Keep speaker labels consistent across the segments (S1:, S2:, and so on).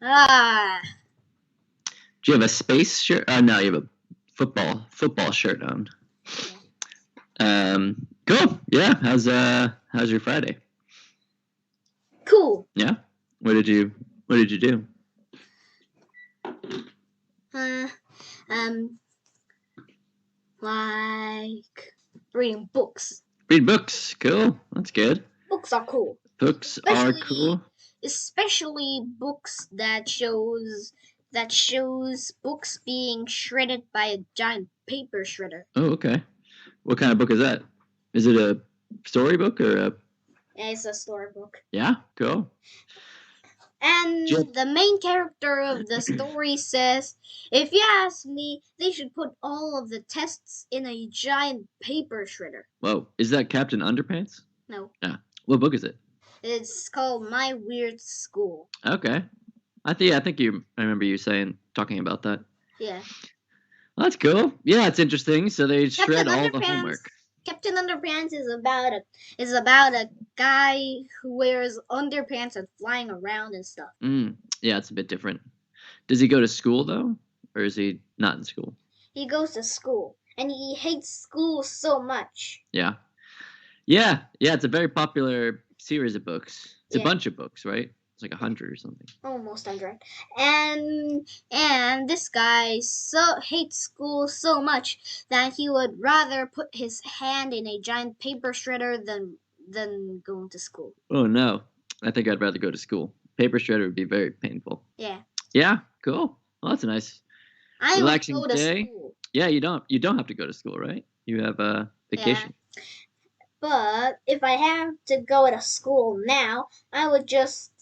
S1: Ah.
S2: Do you have a space shirt? No, you have a football shirt on. Cool. Yeah. How's your Friday?
S1: Cool.
S2: Yeah. What did you do?
S1: Like reading books.
S2: Read books. Cool. That's good.
S1: Books are cool.
S2: Books are cool.
S1: Especially books that shows books being shredded by a giant paper shredder.
S2: Oh, okay. What kind of book is that? Is it a storybook or a?
S1: Yeah, it's a storybook.
S2: Yeah, cool.
S1: And the main character of the story says, if you ask me, they should put all of the tests in a giant paper shredder.
S2: Whoa, is that Captain Underpants?
S1: No.
S2: Yeah. What book is it?
S1: It's called My Weird School.
S2: Okay. I think I remember you talking about that.
S1: Yeah.
S2: Well, that's cool. Yeah, it's interesting. So they shred all the homework.
S1: Captain Underpants is about a guy who wears underpants and flying around and stuff.
S2: Yeah, it's a bit different. Does he go to school though, or is he not in school?
S1: He goes to school, and he hates school so much.
S2: Yeah. It's a very popular series of books. It's a bunch of books, right? It's like 100 or something.
S1: Almost 100. And this guy hates school so much that he would rather put his hand in a giant paper shredder than going to school.
S2: Oh no. I think I'd rather go to school. Paper shredder would be very painful.
S1: Yeah.
S2: Yeah, cool. Well, that's a nice relaxing day. School. Yeah, you don't have to go to school, right? You have a vacation.
S1: Yeah. But if I have to go to school now, I would just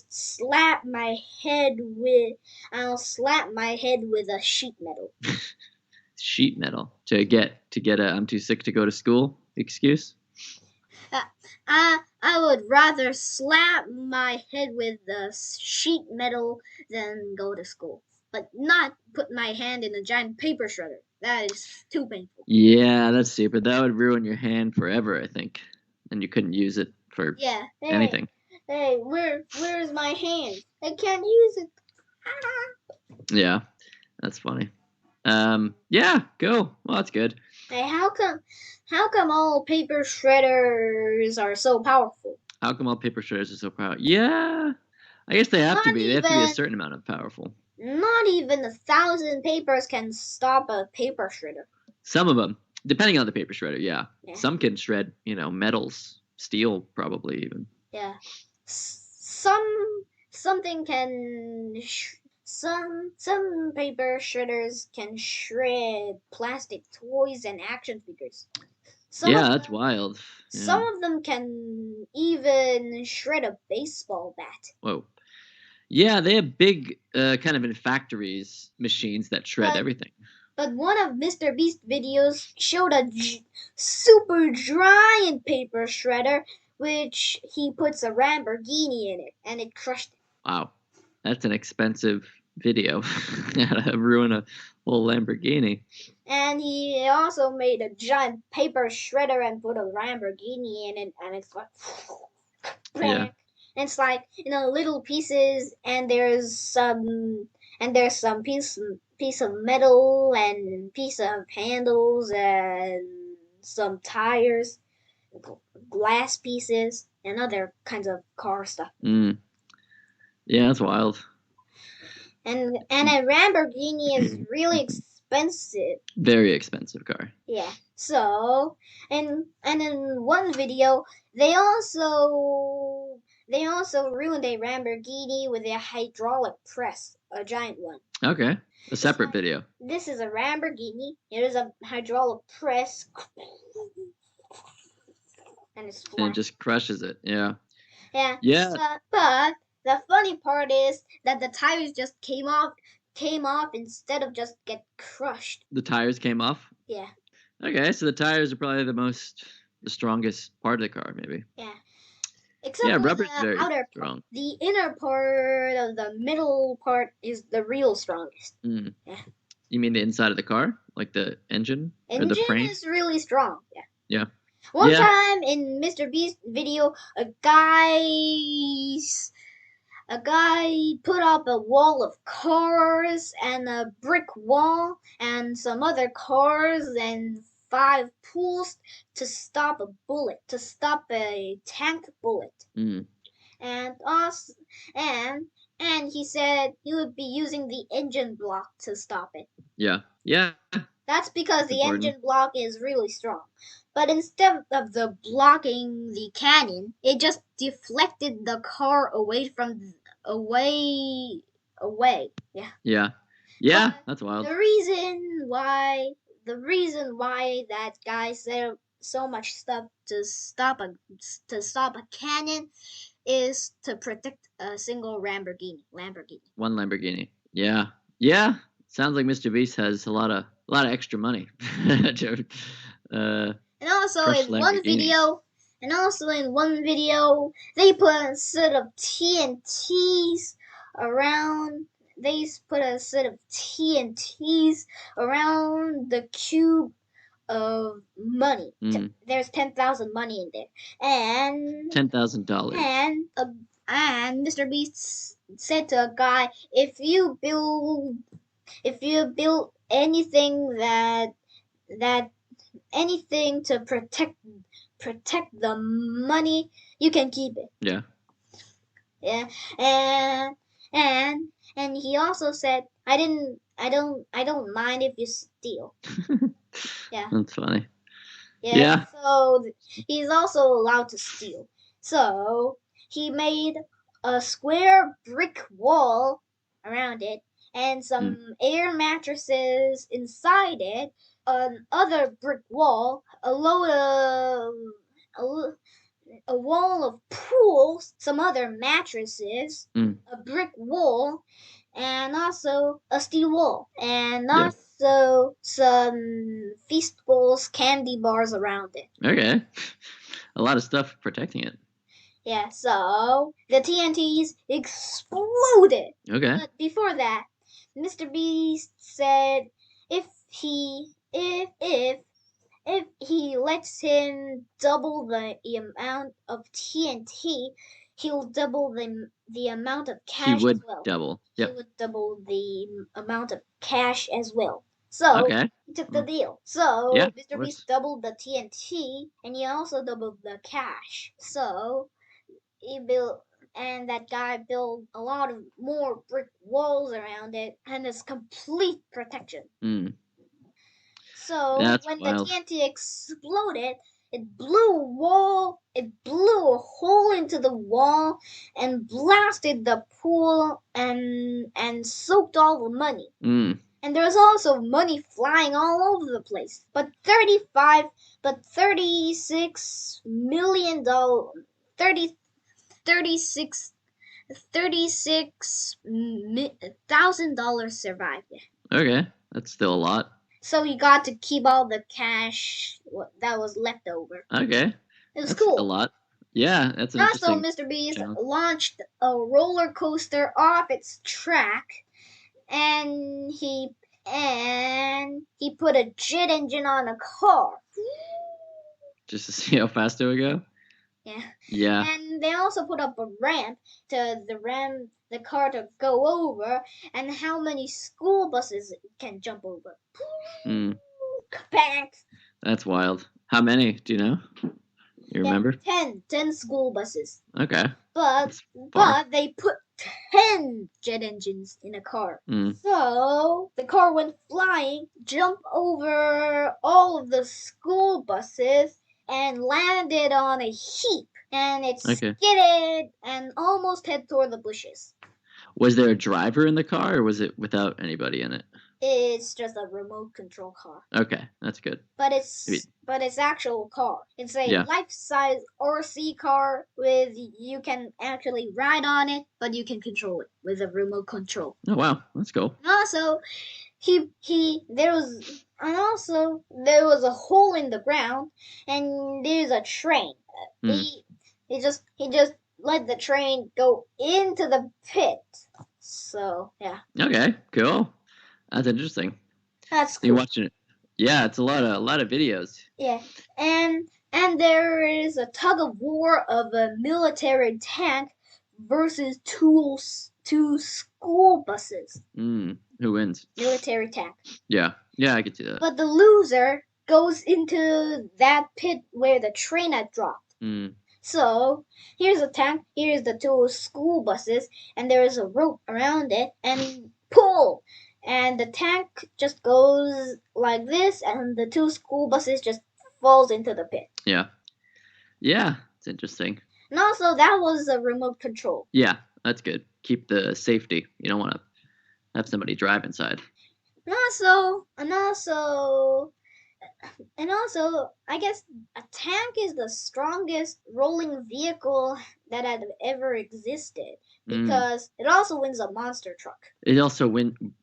S1: slap my head with a sheet metal.
S2: Sheet metal to get a I'm too sick to go to school excuse?
S1: I would rather slap my head with the sheet metal than go to school, but not put my hand in a giant paper shredder. That is too painful.
S2: Yeah, that's stupid. That would ruin your hand forever, I think, and you couldn't use it for anything.
S1: Hey, where's my hand? I can't use it.
S2: Yeah, that's funny. Yeah, go. Well, that's good.
S1: Hey, how come all paper shredders are so powerful?
S2: How come all paper shredders are so powerful? Yeah, I guess they have to be. They have to be a certain amount of powerful.
S1: Not even 1,000 papers can stop a paper shredder.
S2: Some of them, depending on the paper shredder, yeah. Some can shred, metals, steel, probably even.
S1: Yeah. Some paper shredders can shred plastic toys and action figures.
S2: That's wild.
S1: Yeah. Some of them can even shred a baseball bat.
S2: Whoa. Yeah, they have big, kind of in factories, machines that shred everything.
S1: But one of Mr. Beast's videos showed a super giant paper shredder, which he puts a Lamborghini in it, and it crushed it.
S2: Wow, that's an expensive video. Ruin a whole Lamborghini.
S1: And he also made a giant paper shredder and put a Lamborghini in it, and it's like, yeah. And it's like little pieces, and there's some piece of metal and piece of handles and some tires, glass pieces, and other kinds of car stuff.
S2: Yeah, that's wild.
S1: And a Lamborghini is really expensive.
S2: Very expensive car.
S1: Yeah. So, and in one video, they also ruined a Lamborghini with a hydraulic press, a giant one.
S2: Okay. A separate video.
S1: This is a Lamborghini. Here's a hydraulic press. And it's flat.
S2: And it just crushes it. Yeah.
S1: Yeah. Yeah. But the funny part is that the tires just came off instead of just get crushed.
S2: The tires came off?
S1: Yeah.
S2: Okay, so the tires are probably the strongest part of the car, maybe.
S1: Yeah. Except
S2: rubber's very strong.
S1: The inner part of the middle part is the real strongest.
S2: Yeah. You mean the inside of the car? Like the engine or the frame?
S1: Engine is really strong, yeah.
S2: Yeah.
S1: One time in Mr. Beast's video, a guy a guy put up a wall of cars and a brick wall and some other cars and 5 pools to stop a tank bullet. And us and he said he would be using the engine block to stop it.
S2: Yeah.
S1: That's because the engine block is really strong. But instead of blocking the cannon, it just deflected the car away. Yeah.
S2: Yeah, that's wild.
S1: The reason why that guy said so much stuff to stop a cannon is to protect a single Lamborghini.
S2: One Lamborghini. Yeah. Sounds like Mr. Beast has a lot of extra money.
S1: And also in one video, they put a set of TNTs around. They put a set of TNTs around the cube of money. There's 10,000 money in there, and
S2: $10,000.
S1: And Mr. Beast said to a guy, if you build anything anything to protect the money, you can keep it.
S2: Yeah.
S1: And he also said, I don't mind if you steal. Yeah.
S2: That's funny.
S1: Yeah. So he's also allowed to steal. So he made a square brick wall around it and some air mattresses inside it, another brick wall, a wall of pools, some other mattresses, a brick wall, and also a steel wall, and also some Feastables candy bars around it.
S2: Okay. A lot of stuff protecting it.
S1: Yeah, so the TNTs exploded.
S2: Okay.
S1: But before that, Mr. Beast said if he lets him double the amount of TNT, he'll double the amount of cash as well.
S2: Double.
S1: Yep. He would double the amount of cash as well. So he took the deal. So Mr. Beast doubled the TNT and he also doubled the cash. So he built, and that guy built a lot of more brick walls around it, and it's complete protection. So when the TNT exploded, it blew a hole into the wall and blasted the pool and soaked all the money. And there's also money flying all over the place. But $36 million, $36,000 survived.
S2: Okay, that's still a lot.
S1: So he got to keep all the cash that was left over.
S2: Okay.
S1: It's cool.
S2: A lot. Yeah, that's an interesting.
S1: Also, Mr. Beast launched a roller coaster off its track, and he put a jet engine on a car.
S2: Just to see how fast it would go? Yeah.
S1: And they also put up a ramp to the car to go over, and how many school buses it can jump over.
S2: That's wild. How many? Do you know? You remember?
S1: 10 school buses.
S2: Okay.
S1: But they put 10 jet engines in a car. So the car went flying, jumped over all of the school buses, and landed on a heap. And it skidded and almost head toward the bushes.
S2: Was there a driver in the car, or was it without anybody in it?
S1: It's just a remote control car.
S2: Okay, that's good.
S1: But it's actual car. It's a life-size RC car with you can actually ride on it, but you can control it with a remote control.
S2: Oh wow, that's cool.
S1: And also, there was a hole in the ground, and there's a train. He just let the train go into the pit. So yeah.
S2: Okay, cool. That's interesting.
S1: That's cool.
S2: You're watching it. Yeah, it's a lot of videos.
S1: Yeah, and there is a tug of war of a military tank versus two school buses.
S2: Who wins?
S1: Military tank.
S2: Yeah, I could see that.
S1: But the loser goes into that pit where the train had dropped. So here's a tank, here's the two school buses, and there is a rope around it, and pull! And the tank just goes like this, and the two school buses just falls into the pit.
S2: Yeah, it's interesting.
S1: And also, that was a remote control.
S2: Yeah, that's good. Keep the safety. You don't want to have somebody drive inside.
S1: And also, I guess a tank is the strongest rolling vehicle that had ever existed because it also wins a monster truck.
S2: It also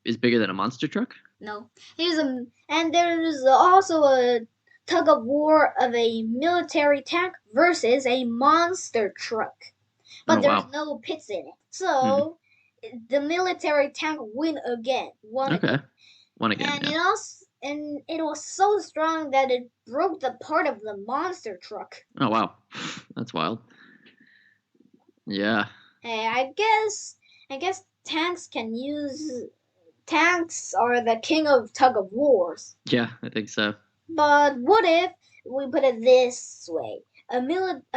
S2: is bigger than a monster truck?
S1: No. And there's also a tug of war of a military tank versus a monster truck. But there's no pits in it. So the military tank won again. Won again. And it was so strong that it broke the part of the monster truck.
S2: Oh wow, that's wild. Yeah.
S1: Hey, I guess tanks are the king of tug of wars.
S2: Yeah, I think so.
S1: But what if we put it this way? A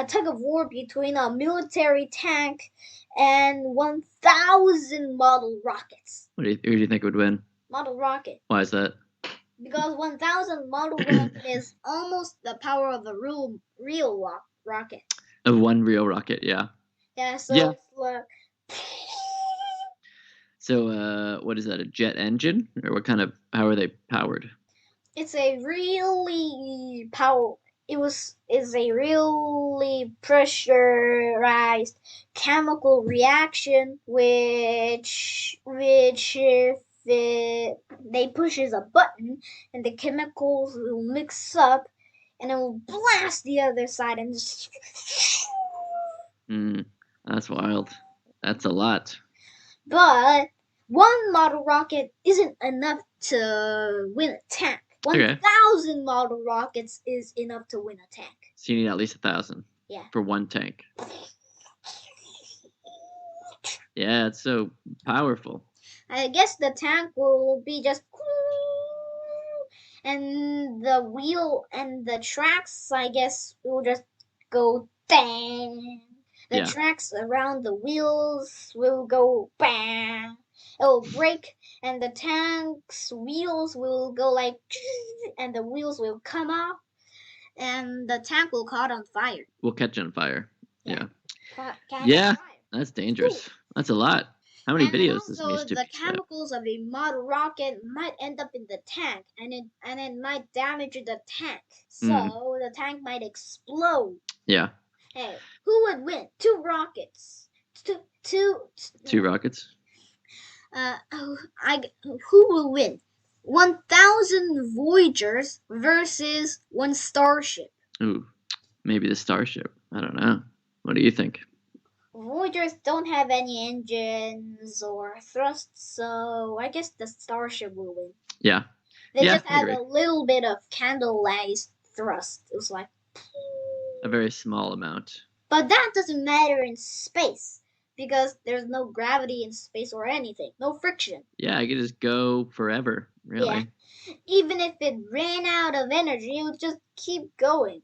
S1: tug of war between a military tank and 1,000 model rockets.
S2: Who do you think would win?
S1: Model rocket.
S2: Why is that?
S1: Because 1,000 model rocket is almost the power of a real rocket.
S2: Of one real rocket, yeah.
S1: Yeah, so it's like...
S2: So, what is that, a jet engine? Or how are they powered?
S1: It's a really is a really pressurized chemical reaction which if they pushes a button and the chemicals will mix up and it will blast the other side and just...
S2: That's wild. That's a lot.
S1: But one model rocket isn't enough to win a tank. 1,000 model rockets is enough to win a tank.
S2: So you need at least 1,000.
S1: Yeah.
S2: For one tank. Yeah, it's so powerful.
S1: I guess the tank will be just... And the wheel and the tracks, I guess, will just go bang. The tracks around the wheels will go bang. It will break, and the tank's wheels will go like... And the wheels will come off, and the tank will catch on fire.
S2: Will catch on fire. Yeah.
S1: Yeah,
S2: that's dangerous. Ooh. That's a lot. How many videos does Mr.
S1: The chemicals of a model rocket might end up in the tank, and it might damage the tank. So the tank might explode.
S2: Yeah.
S1: Hey, who would win? Two rockets. Two
S2: rockets?
S1: Who will win? 1,000 Voyagers versus one Starship.
S2: Ooh, maybe the Starship. I don't know. What do you think?
S1: Voyagers don't have any engines or thrusts, so I guess the Starship will win.
S2: Yeah.
S1: They just have a little bit of candlelight thrust. It was like...
S2: A very small amount.
S1: But that doesn't matter in space, because there's no gravity in space or anything. No friction.
S2: Yeah, I could just go forever, really. Yeah.
S1: Even if it ran out of energy, it would just keep going.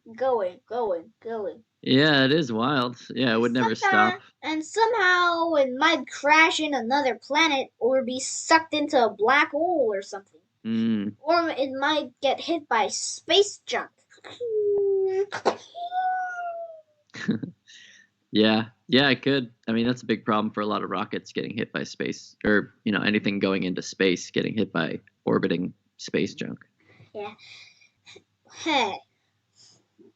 S2: Yeah, it is wild. Yeah, it would never stop.
S1: And somehow it might crash in another planet or be sucked into a black hole or something. Or it might get hit by space junk.
S2: Yeah, it could. I mean, that's a big problem for a lot of rockets, getting hit by space, or anything going into space getting hit by orbiting space junk.
S1: Yeah. Hey,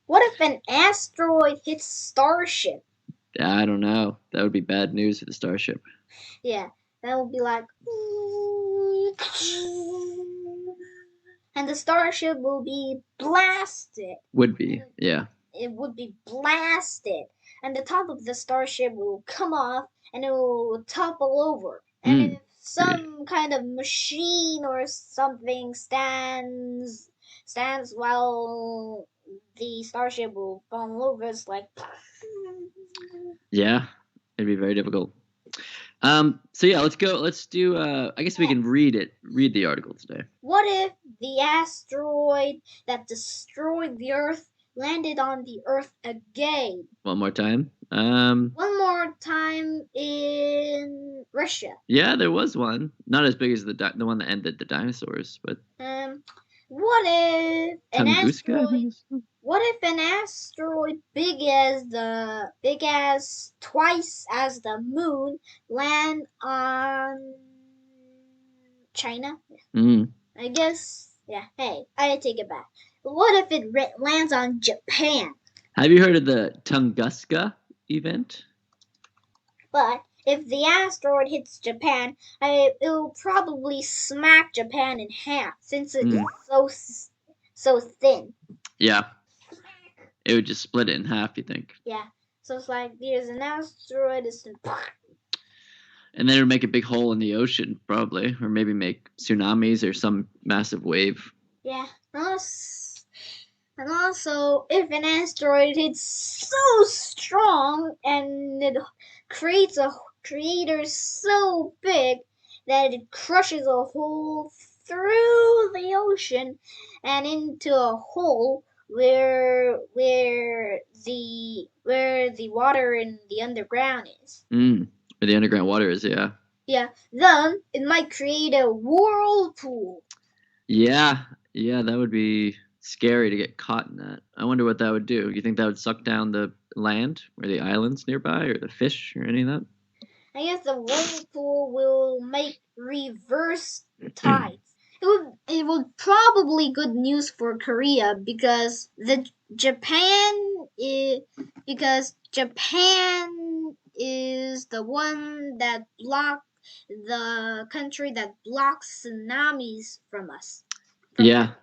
S1: what if an asteroid hits Starship?
S2: I don't know. That would be bad news for the Starship.
S1: Yeah, that would be like... And the Starship will be blasted.
S2: Would be, yeah.
S1: It would be blasted. And the top of the Starship will come off and it will topple over. And if some kind of machine or something stands while the Starship will fall over, it's like...
S2: Yeah. It'd be very difficult. So yeah, let's go. Let's do. I guess we can read the article today.
S1: What if the asteroid that destroyed the Earth landed on the Earth again?
S2: One more time.
S1: One more time in Russia.
S2: Yeah, there was one. Not as big as the one that ended the dinosaurs, but.
S1: What if an
S2: Tunguska,
S1: asteroid? What if an asteroid big as twice as the moon land on China? I guess. Yeah. Hey, I take it back. What if it lands on Japan?
S2: Have you heard of the Tunguska event?
S1: But if the asteroid hits Japan, it'll probably smack Japan in half since it's so thin.
S2: Yeah. It would just split it in half, you think?
S1: Yeah. So it's like there's an asteroid,
S2: and then it would make a big hole in the ocean, probably, or maybe make tsunamis or some massive wave.
S1: Yeah. And also, if an asteroid hits so strong and it creates a crater so big that it crushes a hole through the ocean and into a hole where the water in the underground is.
S2: Where the underground water is, yeah.
S1: Yeah, then it might create a whirlpool.
S2: Yeah, that would be scary to get caught in that. I wonder what that would do. You think that would suck down the land or the islands nearby or the fish or any of that?
S1: I guess the whirlpool will make reverse tides. It would probably good news for Korea because Japan is the one that the country that blocks tsunamis from us.
S2: Yeah.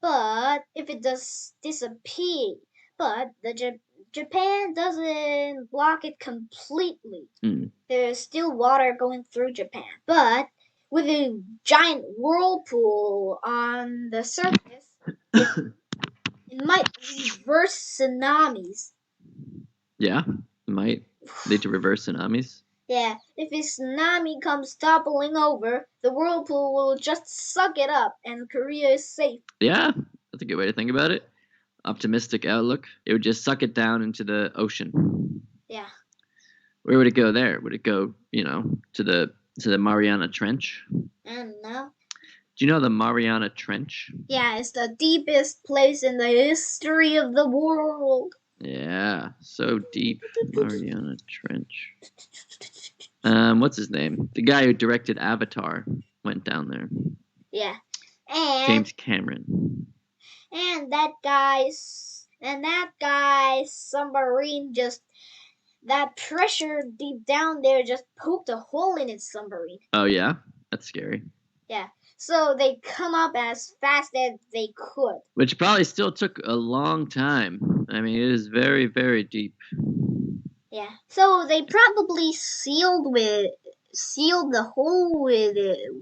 S1: But if it does disappear, but Japan doesn't block it completely. There's still water going through Japan. But with a giant whirlpool on the surface, it might reverse tsunamis.
S2: Yeah, it might lead to reverse tsunamis.
S1: Yeah, if a tsunami comes toppling over, the whirlpool will just suck it up and Korea is safe.
S2: Yeah, that's a good way to think about it. Optimistic outlook. It would just suck it down into the ocean.
S1: Yeah.
S2: Where would it go there? Would it go, to the Mariana Trench?
S1: I don't know.
S2: Do you know the Mariana Trench?
S1: Yeah, it's the deepest place in the history of the world.
S2: Yeah, so deep. Mariana Trench. What's his name? The guy who directed Avatar went down there.
S1: Yeah. And
S2: James Cameron.
S1: And that guy's submarine that pressure deep down there just poked a hole in its submarine.
S2: Oh yeah? That's scary.
S1: Yeah. So they come up as fast as they could.
S2: Which probably still took a long time. I mean, it is very, very deep.
S1: Yeah. So they probably sealed the hole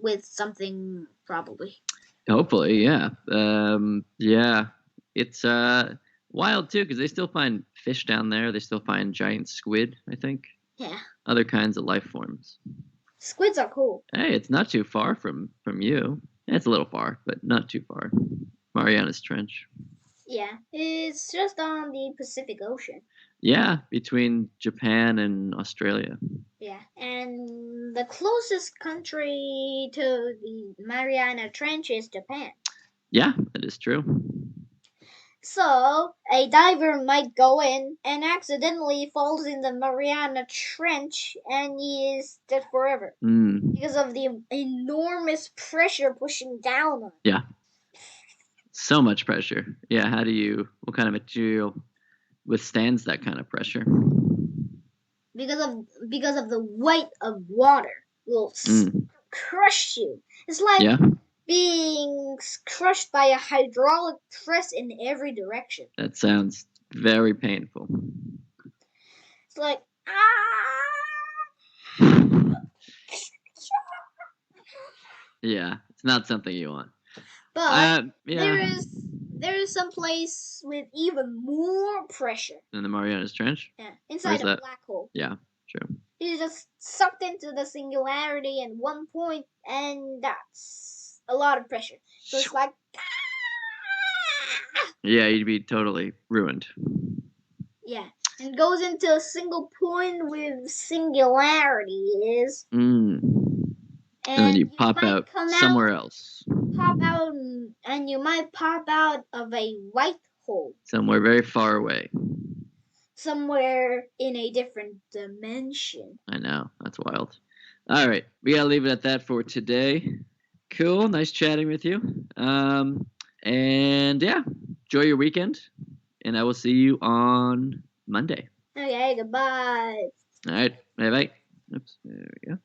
S1: with something, probably.
S2: Hopefully, yeah. Yeah. It's wild too because they still find fish down there. They still find giant squid, I think.
S1: Yeah.
S2: Other kinds of life forms.
S1: Squids are cool.
S2: Hey, it's not too far from you. It's a little far, but not too far. Marianas Trench.
S1: Yeah, it's just on the Pacific Ocean.
S2: Yeah, between Japan and Australia.
S1: Yeah, and the closest country to the Mariana Trench is Japan.
S2: Yeah, that is true.
S1: So, a diver might go in and accidentally falls in the Mariana Trench and he is dead forever. Because of the enormous pressure pushing down on him.
S2: Yeah. So much pressure. Yeah, what kind of material withstands that kind of pressure? Because
S1: of the weight of water will crush you. It's like being crushed by a hydraulic press in every direction.
S2: That sounds very painful.
S1: It's like,
S2: Yeah, it's not something you want.
S1: But there is some place with even more pressure.
S2: In the Marianas Trench?
S1: Yeah, inside a black hole.
S2: Yeah, True.
S1: He's just sucked into the singularity at one point, and that's a lot of pressure. So it's like,
S2: Yeah, you'd be totally ruined.
S1: yeah, and goes into a single point with singularity is,
S2: And then you
S1: and you
S2: pop
S1: might
S2: out
S1: come
S2: somewhere
S1: out,
S2: else.
S1: pop out, and you might pop out of a white hole
S2: Somewhere very far away.
S1: somewhere in a different dimension.
S2: I know. That's wild. All right. We got to leave it at that for today. Cool. Nice chatting with you. And yeah, enjoy your weekend. And I will see you on Monday.
S1: Okay, goodbye.
S2: All right. Bye bye. Oops. There we go.